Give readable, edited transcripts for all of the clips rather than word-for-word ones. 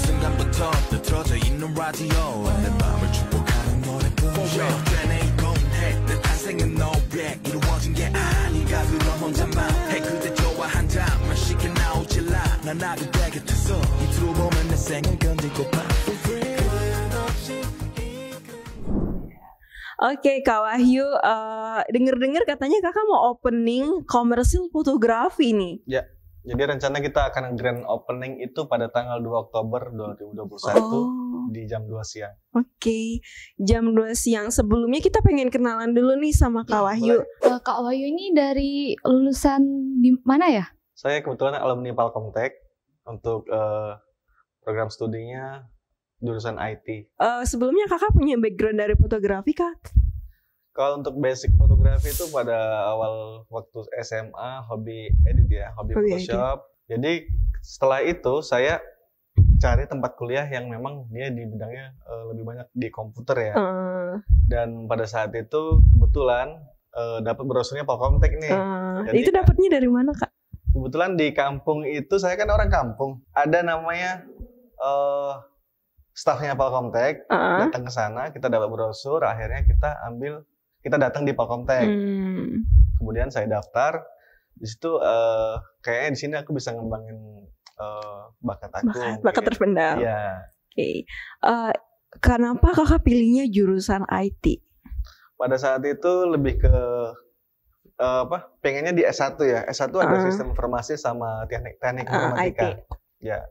순간부터 뜨tro져 있는 라디오 내 맘을 축복하는 노래뿐이야 언제나 이곤해 내 탄생은 너에 이루어진 게 아닌가 그럼 혼자만 해 그대 좋아한다면 쉽게 나오질 않아 나도 내 곁에서 이틀로 보면 내 생을 건들고파 Oke, Kak Wahyu, denger-dengar katanya kakak mau opening komersil fotografi nih. Ya, jadi rencana kita akan grand opening itu pada tanggal 2 Oktober 2021 di jam 2 siang. Oke, jam 2 siang. Sebelumnya kita pengen kenalan dulu nih sama Kak Wahyu. Kak Wahyu ini dari lulusan di mana ya? Saya kebetulan alumni Palkomtek untuk program studinya jurusan IT. Sebelumnya kakak punya background dari fotografi, Kak? Kalau untuk basic fotografi itu pada awal waktu SMA hobi edit ya, hobi Photoshop. Jadi setelah itu saya cari tempat kuliah yang memang dia di bidangnya lebih banyak di komputer ya. Dan pada saat itu kebetulan dapat brosurnya Palkomtek nih. Jadi, itu dapatnya dari mana, Kak? Kebetulan di kampung itu saya kan orang kampung. Ada namanya stafnya Palkomtek, datang ke sana, kita dapat brosur, akhirnya kita datang di Palkomtek. Kemudian saya daftar, di situ kayaknya di sini aku bisa ngembangin bakat aku. Bakat terpendam. Iya. Oke. Kenapa kakak pilihnya jurusan IT? Pada saat itu lebih ke pengennya di S1 ya. S1 ada sistem informasi sama teknik informatika. Ya.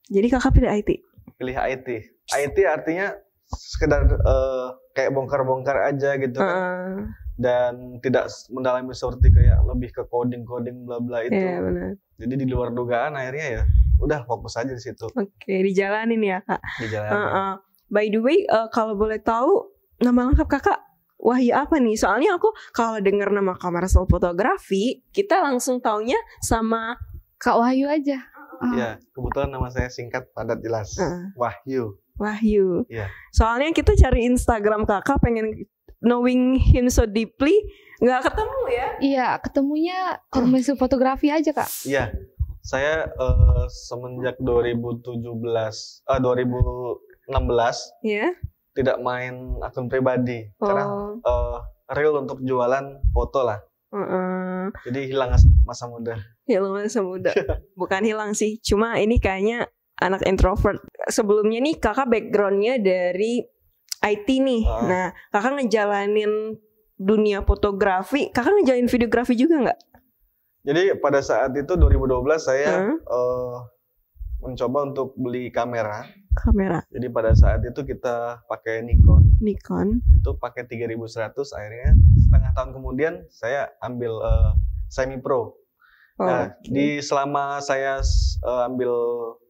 Jadi kakak pilih IT? Pilih IT. IT artinya sekedar kayak bongkar-bongkar aja gitu kan. Dan tidak mendalami seperti kayak lebih ke coding bla bla itu. Iya, benar. Jadi di luar dugaan akhirnya ya udah fokus aja di situ. Oke, dijalanin ya, Kak. Dijalanin. By the way, kalau boleh tahu nama lengkap kakak Wahyu apa nih? Soalnya aku kalau dengar nama komersil fotografi, kita langsung taunya sama Kak Wahyu aja. Ya, kebetulan nama saya singkat, padat, jelas. Wahyu. Iya. Soalnya kita cari Instagram kakak, pengen knowing him so deeply, nggak ketemu ya? Iya, ketemunya komersil fotografi aja, Kak. Iya, saya semenjak 2016, tidak main akun pribadi karena real untuk jualan foto lah. Jadi hilang masa muda. Hilang masa muda. Bukan hilang sih, cuma ini kayaknya anak introvert. Sebelumnya nih kakak backgroundnya dari IT nih. Nah, kakak ngejalanin dunia fotografi, kakak ngejalanin videografi juga nggak? Jadi pada saat itu 2012 saya mencoba untuk beli kamera. Jadi pada saat itu kita pakai Nikon. Itu pakai 3100, akhirnya setengah tahun kemudian saya ambil semi pro. Di selama saya ambil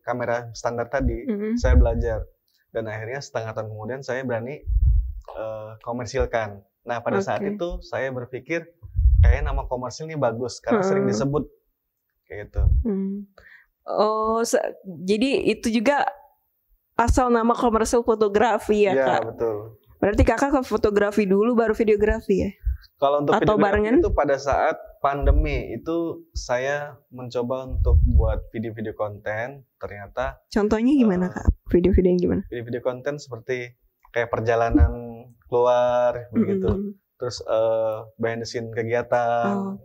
kamera standar tadi, saya belajar dan akhirnya setengah tahun kemudian saya berani komersilkan. Nah, pada saat itu saya berpikir kayak nama komersil ini bagus karena sering disebut kayak gitu. Jadi itu juga asal nama komersil fotografi ya, Kak? Iya, betul. Berarti kakak ke fotografi dulu baru videografi ya? Kalau untuk atau videografi barengan? Itu pada saat pandemi itu saya mencoba untuk buat video-video konten. Ternyata contohnya gimana, Kak? Video-video yang gimana? Video-video konten seperti kayak perjalanan keluar begitu. Terus behind the scene kegiatan.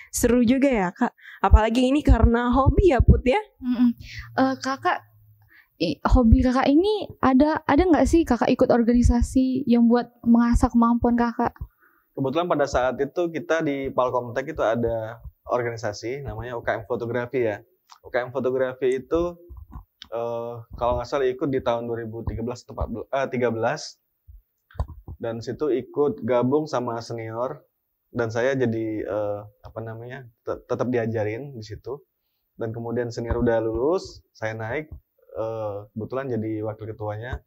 Seru juga ya, Kak. Apalagi ini karena hobi ya, Put ya? Kakak, hobi kakak ini ada nggak sih kakak ikut organisasi yang buat mengasah kemampuan kakak? Kebetulan pada saat itu kita di Palkomtek itu ada organisasi namanya UKM Fotografi ya. UKM Fotografi itu kalau nggak salah ikut di tahun 2013 atau 13. Dan situ ikut gabung sama senior dan saya jadi tetap diajarin di situ. Dan kemudian senior udah lulus, saya naik kebetulan jadi wakil ketuanya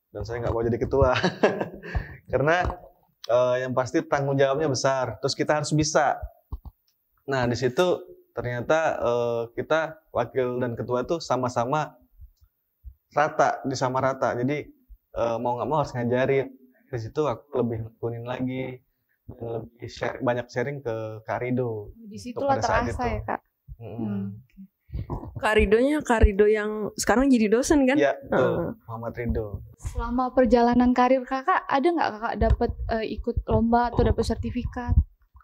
dan saya nggak mau jadi ketua karena yang pasti tanggung jawabnya besar. Terus kita harus bisa. Nah di situ ternyata kita wakil dan ketua itu sama-sama rata. Jadi mau nggak mau harus ngajarin. Di situ aku lebih nekunin lagi dan lebih banyak sharing ke Kak Rido. Di situ lah terasa ya, Kak. Kak Rido yang sekarang jadi dosen kan? Ya, betul. Muhammad Ridho. Selama perjalanan karir kakak, ada nggak kakak dapat ikut lomba atau dapat sertifikat?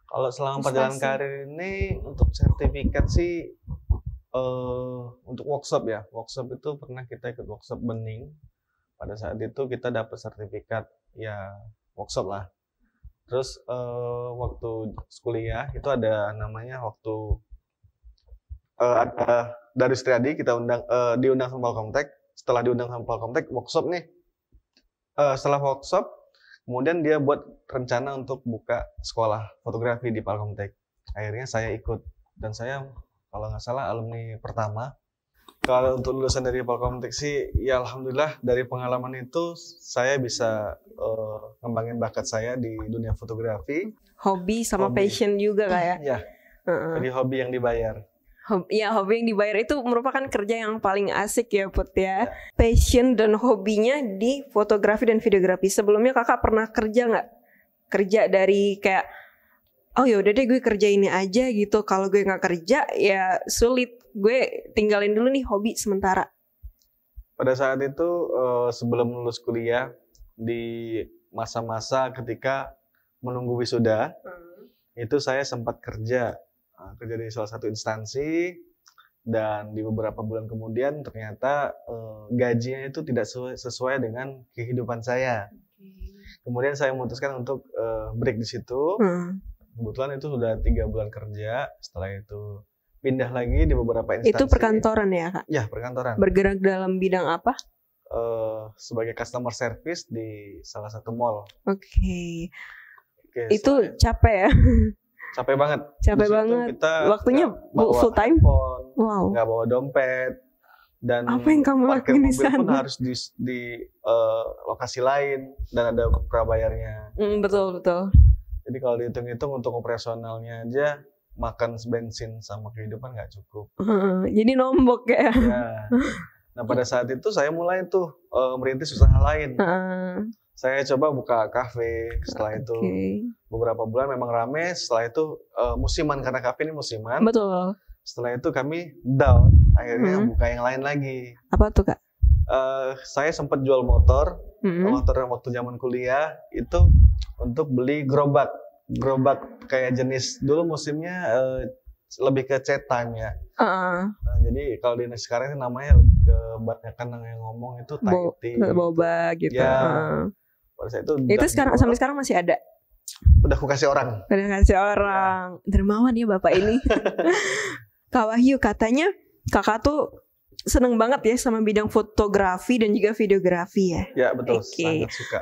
Kalau selama Prestasi. perjalanan karir ini untuk sertifikat sih untuk workshop ya. Workshop itu pernah kita ikut workshop bening. Pada saat itu kita dapat sertifikat ya workshop lah. Terus waktu kuliah itu ada namanya waktu ada dari Triadi kita diundang sama Polkomtek. Setelah diundang sama Polkomtek workshop nih. Setelah workshop kemudian dia buat rencana untuk buka sekolah fotografi di Polkomtek. Akhirnya saya ikut dan saya kalau nggak salah alumni pertama. Kalau untuk lulusan dari Polkomtek sih ya alhamdulillah dari pengalaman itu saya bisa ngembangin bakat saya di dunia fotografi. Hobi sama Hobi. passion juga Kak ya. Ya, jadi hobi yang dibayar. Hobi yang dibayar itu merupakan kerja yang paling asik ya Put ya. Passion dan hobinya di fotografi dan videografi. Sebelumnya kakak pernah kerja nggak? Kerja dari kayak, oh yaudah deh gue kerja ini aja gitu. Kalau gue nggak kerja ya sulit. Gue tinggalin dulu nih hobi sementara. Pada saat itu sebelum lulus kuliah di masa-masa ketika menunggu wisuda, itu saya sempat kerja di salah satu instansi dan di beberapa bulan kemudian ternyata gajinya itu tidak sesuai dengan kehidupan saya. Kemudian saya memutuskan untuk break di situ. Kebetulan itu sudah 3 bulan kerja. Setelah itu pindah lagi di beberapa instansi. Itu perkantoran ya Kak? Ya, perkantoran. Bergerak dalam bidang apa? Sebagai customer service di salah satu mall. Oke. Itu Itu capek ya? capek banget. Capek Di situ banget. Kita Waktunya nggak bawa full time? handphone, Wow. nggak bawa dompet, dan Apa yang kamu parkir lakuin di mobil pun sana? harus di lokasi lain dan ada prabayarnya. Betul. Jadi kalau dihitung-hitung untuk operasionalnya aja makan bensin sama kehidupan nggak cukup. Jadi nombok ya. Ya. Nah pada saat itu saya mulai tuh merintis usaha lain. Saya coba buka kafe. Setelah itu beberapa bulan memang rame. Setelah itu musiman karena kafe ini musiman. Betul. Setelah itu kami down. Akhirnya buka yang lain lagi. Apa tuh Kak? Saya sempat jual motor. Motor yang waktu zaman kuliah itu untuk beli gerobak kayak jenis dulu musimnya lebih ke chat time ya. Nah, jadi kalau di sekarang ini namanya lebih kebanyakan yang ngomong itu Thai boba gitu. Ya. Pada saat itu sekarang sampai sekarang masih ada. Udah aku kasih orang. Dermawan ya bapak ini. Kak Wahyu katanya kakak tuh seneng banget ya sama bidang fotografi dan juga videografi ya. Ya betul, sangat suka.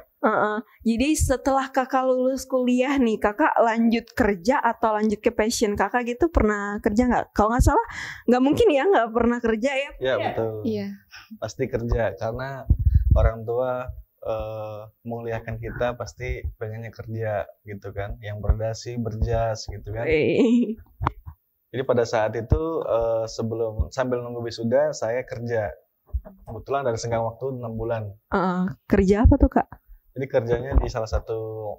Jadi setelah kakak lulus kuliah nih, kakak lanjut kerja atau lanjut ke passion kakak gitu, pernah kerja nggak? Kalau nggak salah, nggak mungkin ya nggak pernah kerja ya? Ya betul. Iya. Pasti kerja karena orang tua menguliahkan kita pasti pengennya kerja gitu kan, yang berdasi berjas gitu kan. Jadi pada saat itu sambil nunggu wisuda saya kerja. Kebetulan ada senggang waktu 6 bulan. Kerja apa tuh Kak? Jadi kerjanya di salah satu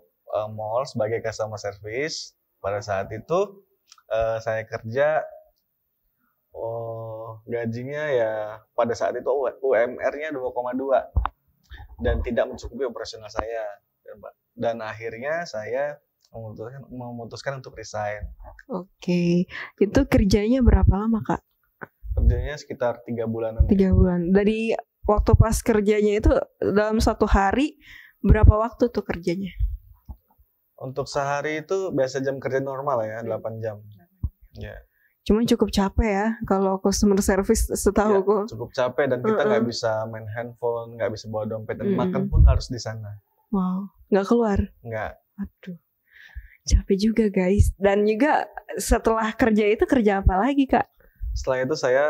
mall sebagai customer service. Pada saat itu saya kerja gajinya ya pada saat itu UMR-nya 2,2 dan tidak mencukupi operasional saya. Dan akhirnya saya memutuskan untuk resign. Oke. Itu kerjanya berapa lama Kak? Kerjanya sekitar 3 bulanan. 3 bulan. Dari waktu pas kerjanya itu dalam satu hari berapa waktu tuh kerjanya? Untuk sehari itu biasa jam kerja normal ya, 8 jam. Ya. Cuman cukup capek ya kalau customer service setahuku. Ya, cukup capek dan kita nggak bisa main handphone, nggak bisa bawa dompet dan makan pun harus di sana. Wow, nggak keluar? Nggak. Aduh, capek juga guys. Dan juga setelah kerja itu kerja apa lagi Kak? Setelah itu saya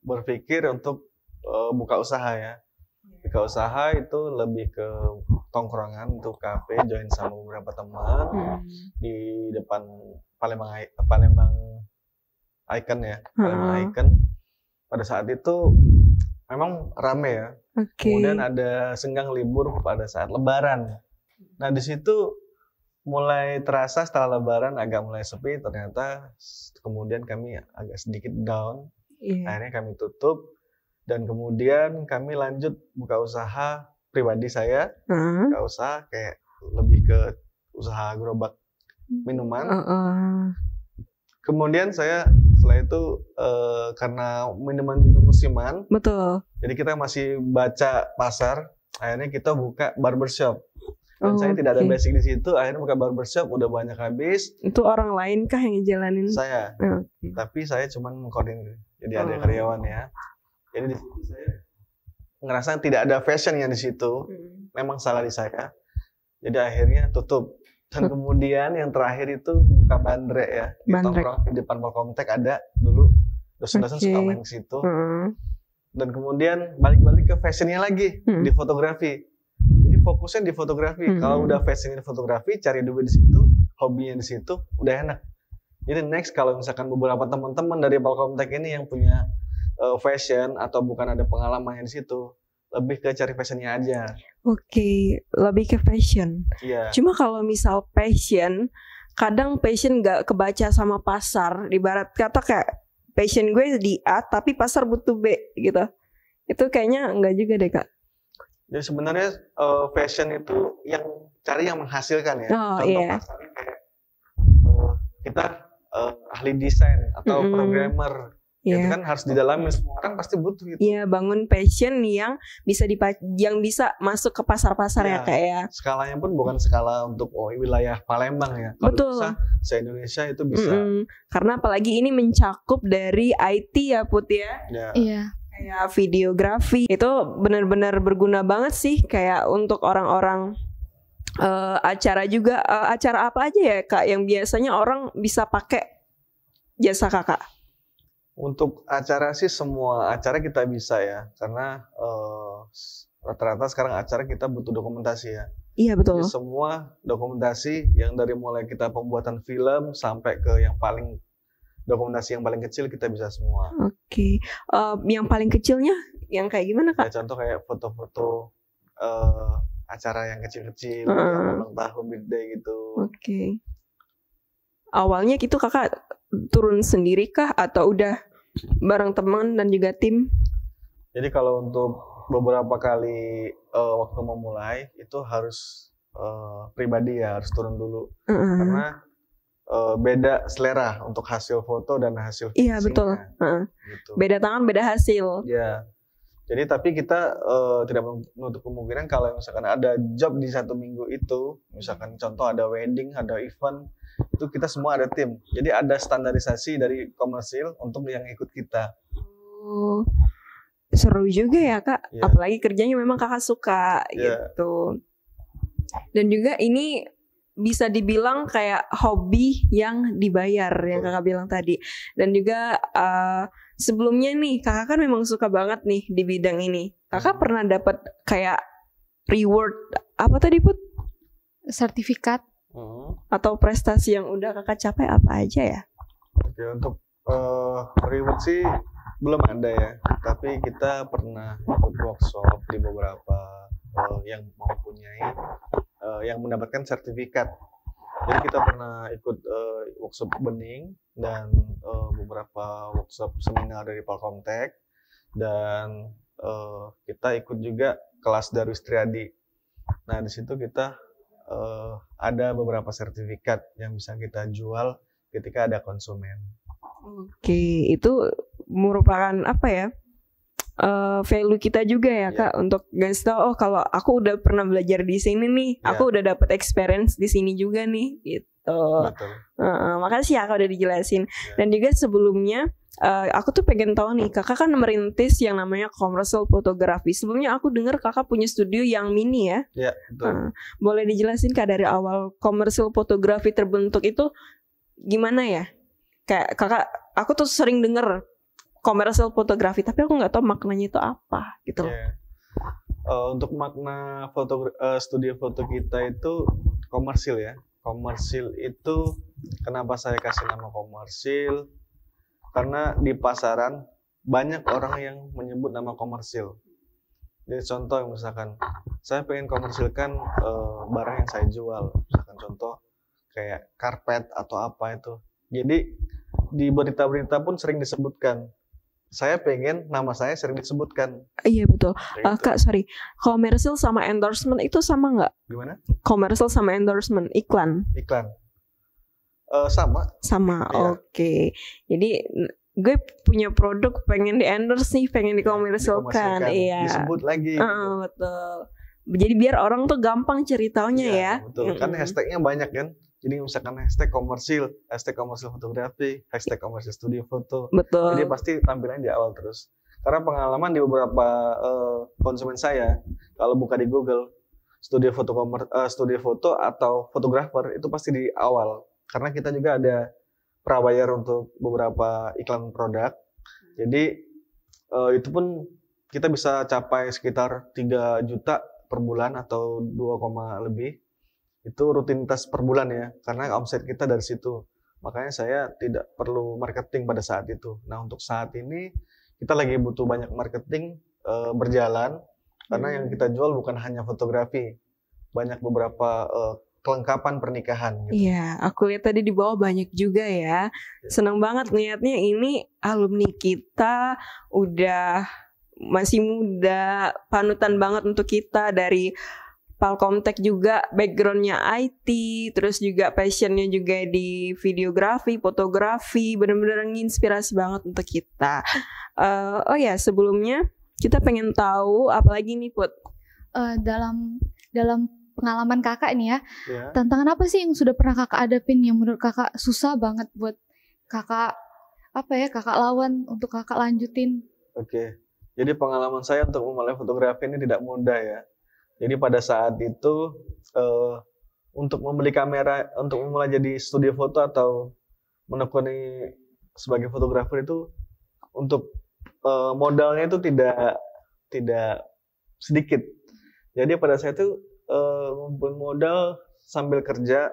berpikir untuk buka usaha ya. Buka usaha itu lebih ke tongkrongan untuk kafe, join sama beberapa teman di depan Palembang Icon ya, Palembang Icon. Pada saat itu memang rame ya. Kemudian ada senggang libur pada saat Lebaran. Nah di situ mulai terasa setelah Lebaran agak mulai sepi, ternyata kemudian kami agak sedikit down. Iya. Akhirnya kami tutup dan kemudian kami lanjut buka usaha pribadi saya, Heeh. buka usaha kayak lebih ke usaha gerobak minuman. Kemudian saya setelah itu karena minuman juga musiman, Betul. jadi kita masih baca pasar. Akhirnya kita buka barbershop. Dan saya tidak ada oke. basic di situ. Akhirnya buka barbershop udah banyak habis. Itu orang lain kah yang ngejalanin? Saya, Oke. tapi saya cuma mengkoordinir. Jadi ada Oh. karyawan ya. Jadi di situ saya ngerasa tidak ada fashionnya di situ. Memang salah di saya. Jadi akhirnya tutup. Dan kemudian yang terakhir itu buka bandrek ya. Di Bandrek. tongkrong di depan Polkomtek ada dulu. Dosen-dosen suka Oke. main ke situ. Heeh. Dan kemudian balik-balik ke fashionnya lagi di fotografi. Jadi fokusnya di fotografi. Kalau udah fashionnya di fotografi, cari duit di situ, hobinya di situ, udah enak. Jadi next kalau misalkan beberapa teman-teman dari Polkomtek ini yang punya fashion atau bukan ada pengalaman di situ, lebih ke cari fashionnya aja. Oke, lebih ke fashion. Iya. Cuma kalau misal passion, kadang passion nggak kebaca sama pasar. Ibarat kata kayak passion gue di A, tapi pasar butuh B gitu. Itu kayaknya enggak juga deh, Kak. Jadi sebenarnya fashion itu yang cari yang menghasilkan ya. Oh, Contoh iya. kasarnya kayak kita ahli desain atau programmer. Itu Iya. kan harus didalami, semua orang pasti butuh itu. Iya, bangun passion yang bisa yang bisa masuk ke pasar-pasar ya, Iya. Kak ya. Skalanya pun bukan skala untuk wilayah Palembang ya. Kalau Betul. bisa se-Indonesia itu bisa. Karena apalagi ini mencakup dari IT ya, Put ya. Ya. Iya. Kayak videografi itu benar-benar berguna banget sih kayak untuk orang-orang acara juga. Acara apa aja ya, Kak, yang biasanya orang bisa pakai jasa Kakak? Untuk acara sih semua acara kita bisa ya, karena rata-rata sekarang acara kita butuh dokumentasi ya. Iya, betul. Jadi semua dokumentasi yang dari mulai kita pembuatan film sampai ke yang paling dokumentasi yang paling kecil kita bisa semua. Oke. Yang paling kecilnya yang kayak gimana, Kak? Kayak contoh kayak foto-foto acara yang kecil-kecil, Heeh. ulang tahun birthday gitu. Oke. Awalnya gitu Kakak turun sendiri kah atau udah bareng teman dan juga tim? Jadi kalau untuk beberapa kali waktu memulai itu harus pribadi ya, harus turun dulu. Karena beda selera untuk hasil foto dan hasil Iya, finishingnya, betul. gitu. Beda tangan, beda hasil. Ya. Jadi tapi kita tidak menutup kemungkinan kalau misalkan ada job di satu minggu itu, misalkan contoh ada wedding, ada event, itu kita semua ada tim. Jadi ada standarisasi dari komersil untuk yang ikut kita. Oh, seru juga ya, Kak. Iya. Apalagi kerjanya memang Kakak suka Iya. gitu. Dan juga ini bisa dibilang kayak hobi yang dibayar yang Kakak bilang tadi. Dan juga sebelumnya nih Kakak kan memang suka banget nih di bidang ini. Kakak pernah dapat kayak reward apa tadi, Put? Sertifikat. Atau prestasi yang udah Kakak capai apa aja ya? Oke, untuk reward sih belum ada ya. Tapi kita pernah ikut workshop di beberapa yang mempunyai yang mendapatkan sertifikat. Jadi kita pernah ikut workshop bening dan beberapa workshop seminar dari Polkomtek, dan kita ikut juga kelas Darwis Triadi. Nah di situ kita ada beberapa sertifikat yang bisa kita jual ketika ada konsumen. Oke, itu merupakan apa ya? Value kita juga ya, Kak, untuk guys tahu kalau aku udah pernah belajar di sini nih, aku udah dapat experience di sini juga nih, gitu. Betul. Makasih ya Kak udah dijelasin. Dan juga sebelumnya aku tuh pengen tahu nih, Kakak kan merintis yang namanya commercial photography. Sebelumnya aku dengar Kakak punya studio yang mini ya. Ya, betul. Boleh dijelasin Kak dari awal commercial photography terbentuk itu gimana ya? Kayak Kakak, aku tuh sering dengar commercial photography, tapi aku nggak tahu maknanya itu apa gitu. Untuk makna studio foto kita itu komersil ya. Komersil itu kenapa saya kasih nama komersil? Karena di pasaran banyak orang yang menyebut nama komersil. Jadi contoh misalkan saya pengen komersilkan barang yang saya jual. Misalkan contoh kayak karpet atau apa itu. Jadi di berita-berita pun sering disebutkan. Saya pengen nama saya sering disebutkan. Iya betul. Kayak gitu. Kak, sorry. Komersil sama endorsement itu sama nggak? Gimana? Komersil sama endorsement, iklan? Iklan. Sama. Sama, Iya. oke. Jadi gue punya produk pengen di endorse nih, pengen dikomersilkan. Iya. Disebut lagi. Gitu. Betul. Jadi biar orang tuh gampang ceritanya Iya, ya. betul. Kan hashtagnya banyak kan. Jadi misalkan hashtag komersil fotografi, hashtag komersil studio foto. Betul. Jadi pasti tampilannya di awal terus. Karena pengalaman di beberapa konsumen saya, kalau buka di Google, studio foto atau fotografer itu pasti di awal. Karena kita juga ada prabayar untuk beberapa iklan produk. Jadi itu pun kita bisa capai sekitar 3 juta per bulan atau 2, lebih. Itu rutinitas per bulan ya, karena omset kita dari situ. Makanya saya tidak perlu marketing pada saat itu. Nah untuk saat ini kita lagi butuh banyak marketing berjalan, karena yang kita jual bukan hanya fotografi, banyak beberapa kelengkapan pernikahan. Gitu. Iya, aku lihat tadi di bawah banyak juga ya. Senang banget ngeliatnya, ini alumni kita udah masih muda, panutan banget untuk kita dari Palkomtek juga, backgroundnya IT, terus juga passionnya juga di videografi, fotografi, benar-benar nginspirasi banget untuk kita. Oh ya, sebelumnya kita pengen tahu apa lagi nih Put? Dalam pengalaman kakak nih ya, Ya. tantangan apa sih yang sudah pernah kakak hadapin yang menurut kakak susah banget buat kakak kakak lawan untuk kakak lanjutin? Oke. Jadi pengalaman saya untuk memulai fotografi ini tidak mudah ya. Jadi pada saat itu untuk membeli kamera, untuk memulai jadi studio foto atau menekuni sebagai fotografer itu untuk modalnya itu tidak sedikit. Jadi pada saat itu ngumpulin modal sambil kerja,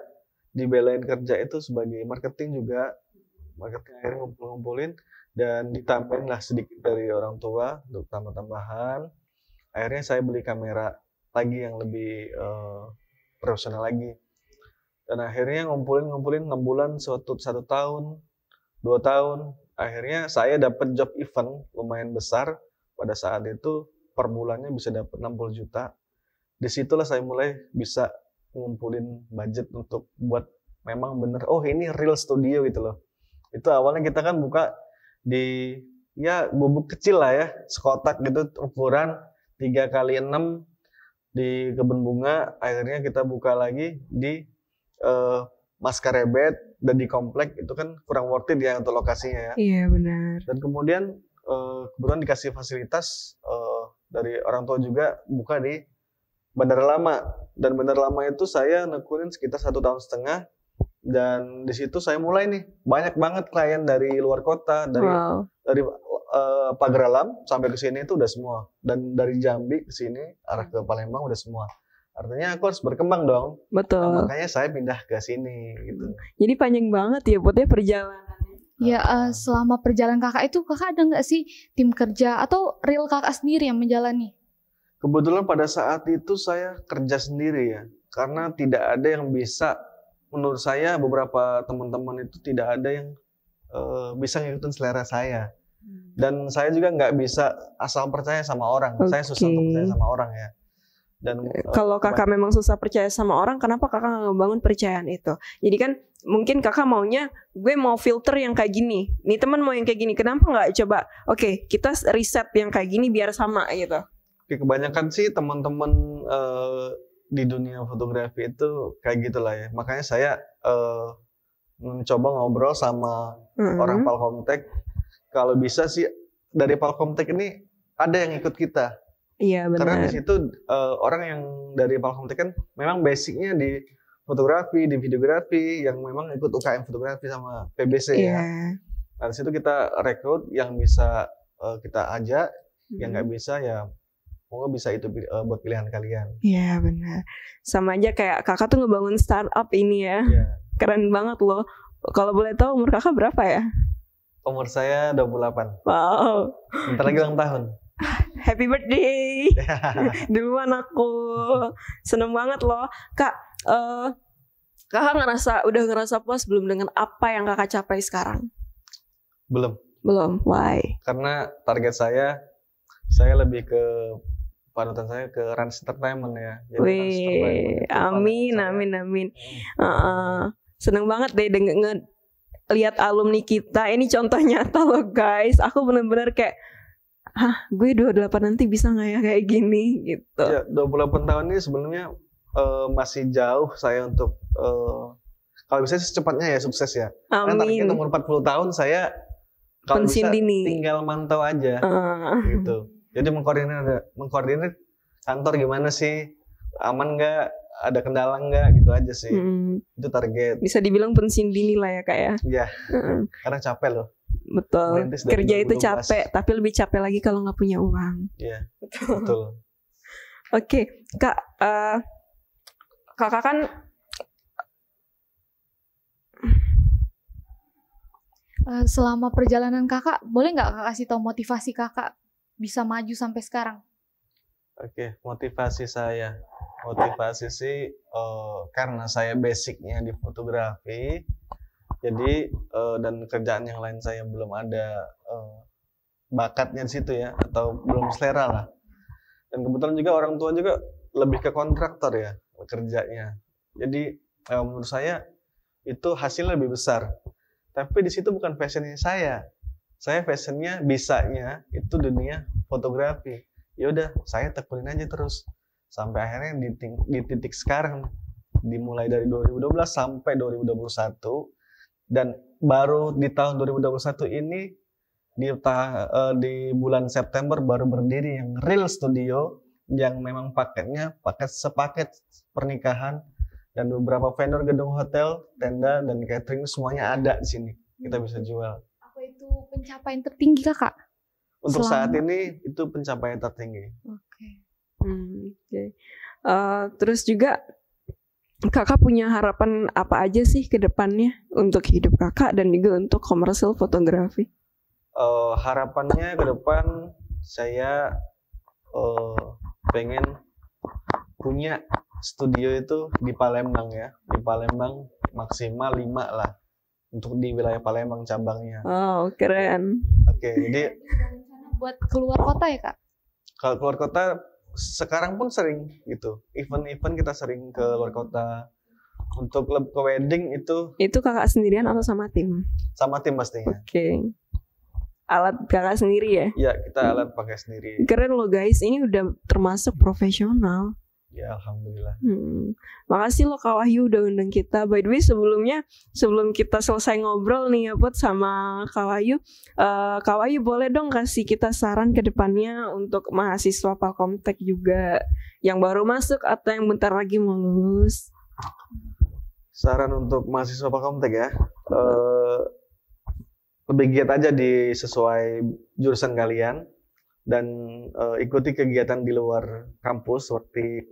dibelain kerja itu sebagai marketing juga. Marketing akhirnya ngumpulin dan ditambahin lah sedikit dari orang tua untuk tambah-tambahan. Akhirnya saya beli kamera lagi yang lebih profesional lagi. Dan akhirnya ngumpulin 6 bulan, 1 tahun, 2 tahun. Akhirnya saya dapat job event lumayan besar. Pada saat itu per bulannya bisa dapat 60 juta. Disitulah saya mulai bisa ngumpulin budget untuk buat memang bener, oh ini real studio gitu loh. Itu awalnya kita kan buka di ya gubuk kecil lah ya, sekotak gitu ukuran 3x6 di kebun bunga. Akhirnya kita buka lagi di Maskarebet dan di komplek, itu kan kurang worth it ya untuk lokasinya ya. Iya benar. Dan kemudian kebetulan dikasih fasilitas dari orang tua juga buka di Bandara Lama. Dan Bandara Lama itu saya nekunin sekitar 1,5 tahun. Dan di situ saya mulai nih banyak banget klien dari luar kota, dari Pagar Alam sampai ke sini itu udah semua. Dan dari Jambi ke sini arah ke Palembang udah semua. Artinya aku harus berkembang dong. Betul. Nah, makanya saya pindah ke sini gitu. Jadi panjang banget ya Putnya perjalanannya. Ya selama perjalanan kakak itu kakak ada nggak sih tim kerja atau real kakak sendiri yang menjalani? Kebetulan pada saat itu saya kerja sendiri ya. Karena tidak ada yang bisa, menurut saya beberapa teman-teman itu tidak ada yang bisa ngikutin selera saya. Dan saya juga nggak bisa asal percaya sama orang. Saya susah untuk percaya sama orang ya. Dan kalau kakak memang susah percaya sama orang, kenapa kakak nggak ngebangun percayaan itu? Jadi kan mungkin kakak maunya, gue mau filter yang kayak gini, nih teman mau yang kayak gini, kenapa nggak coba oke, kita riset yang kayak gini biar sama gitu. Kebanyakan sih teman-teman di dunia fotografi itu kayak gitulah ya. Makanya saya mencoba ngobrol sama orang Palkomtek. Kalau bisa sih dari Palkomtek ini ada yang ikut kita. Iya benar. Karena di situ orang yang dari Palkomtek kan memang basicnya di fotografi, di videografi, yang memang ikut UKM fotografi sama PBC ya. Nah di situ kita rekrut yang bisa kita ajak, yang nggak bisa ya semoga bisa itu buat pilihan kalian. Iya benar. Sama aja kayak kakak tuh ngebangun startup ini ya. Keren banget loh. Kalau boleh tahu umur kakak berapa ya? Umur saya 28. Wow. Bentar lagi ulang tahun. Happy birthday. Duluan aku. Seneng banget loh. Kak, Kakak udah ngerasa puas belum dengan apa yang kakak capai sekarang? Belum. Why? Karena target saya lebih ke panutan saya ke Rans Entertainment ya. Jadi Rans Entertainment Wih, itu amin. Seneng banget deh lihat alumni kita. Ini contoh nyata loh guys. Aku bener-bener kayak, gue 28 nanti bisa nggak ya kayak gini gitu. Ya, 28 tahun ini sebenarnya masih jauh saya untuk kalau bisa secepatnya ya sukses ya. Karena targetnya umur 40 tahun saya kalau pensiun bisa dini. tinggal mantau aja gitu. Jadi mengkoordinir kantor gimana sih, aman nggak, ada kendala nggak, gitu aja sih. Itu target. Bisa dibilang pensiun dini lah ya kak ya. Iya. Karena capek loh. Betul. Kerja itu capek, tapi lebih capek lagi kalau nggak punya uang. Iya. Betul. Oke, kak, kakak kan selama perjalanan kakak, boleh nggak kakak kasih tau motivasi kakak bisa maju sampai sekarang? Oke, motivasi sih karena saya basicnya di fotografi, jadi dan kerjaan yang lain saya belum ada bakatnya di situ ya, atau belum selera lah. Dan kebetulan juga orang tua juga lebih ke kontraktor ya kerjanya. Jadi menurut saya itu hasilnya lebih besar. Tapi di situ bukan passionnya saya. Saya passionnya bisanya itu dunia fotografi. Ya udah, saya tekunin aja terus sampai akhirnya di titik sekarang, dimulai dari 2012 sampai 2021, dan baru di tahun 2021 ini di bulan September baru berdiri yang real studio yang memang paketnya sepaket pernikahan dan beberapa vendor gedung hotel, tenda dan catering semuanya ada di sini. Kita bisa jual. Apa itu pencapaian tertinggi kakak? Untuk saat ini itu pencapaian tertinggi. Oke. Terus juga kakak punya harapan apa aja sih ke depannya untuk hidup kakak dan juga untuk komersil fotografi? Harapannya ke depan saya pengen punya studio itu di Palembang ya. Di Palembang maksimal 5 lah. Untuk di wilayah Palembang cabangnya. Oh, keren. Oke, jadi buat keluar kota ya kak? Kalau keluar kota sekarang pun sering gitu. Event-event kita sering ke luar kota. Untuk ke wedding itu kakak sendirian atau sama tim? Sama tim pastinya. Oke. Alat kakak sendiri ya? Iya, kita alat pakai sendiri. Keren loh guys, ini udah termasuk profesional. Ya, alhamdulillah. Makasih loh Kak Wahyu udah undang kita. By the way, sebelum kita selesai ngobrol nih ya Put sama Kak Wahyu, Kak Wahyu boleh dong kasih kita saran ke depannya untuk mahasiswa Palkomtek juga yang baru masuk atau yang bentar lagi mau lulus. Saran untuk mahasiswa Palkomtek ya, lebih giat aja sesuai jurusan kalian dan ikuti kegiatan di luar kampus seperti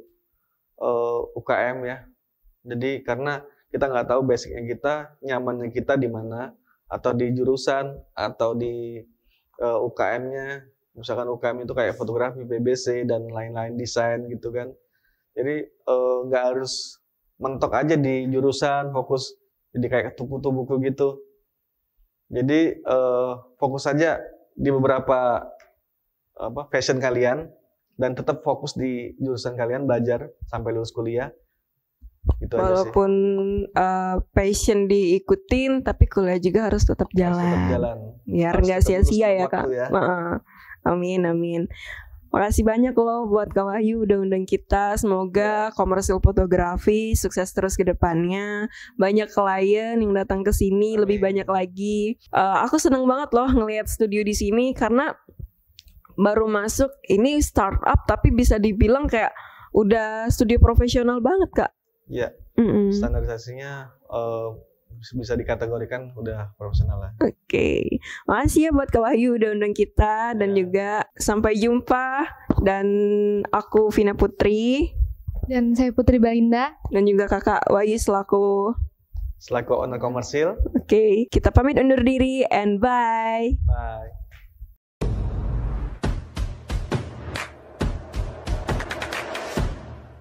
UKM ya. Jadi karena kita nggak tahu basicnya kita, nyamannya kita di mana, atau di jurusan atau di UKM-nya. Misalkan UKM itu kayak fotografi, BBC dan lain-lain, desain gitu kan. Jadi nggak harus mentok aja di jurusan, fokus jadi kayak tuku buku gitu. Jadi fokus aja di beberapa passion kalian dan tetap fokus di jurusan kalian, belajar sampai lulus kuliah. Gitu walaupun passion diikutin tapi kuliah juga harus tetap jalan. Biar nggak sia-sia ya Kak. Ya. Amin. Makasih banyak loh buat Kak Wahyu udah undang kita. Semoga komersil fotografi sukses terus ke depannya. Banyak klien yang datang ke sini, lebih banyak lagi. Aku seneng banget loh ngelihat studio di sini karena baru masuk, ini startup tapi bisa dibilang kayak udah studio profesional banget Kak. Iya. Standarisasinya bisa dikategorikan udah profesional lah. Oke. Makasih ya buat Kak Wahyu udah undang kita dan juga sampai jumpa. Dan aku Vina Putri dan saya Putri Balinda dan juga Kakak Wahyu selaku owner komersil. Oke, kita pamit undur diri and bye. Bye.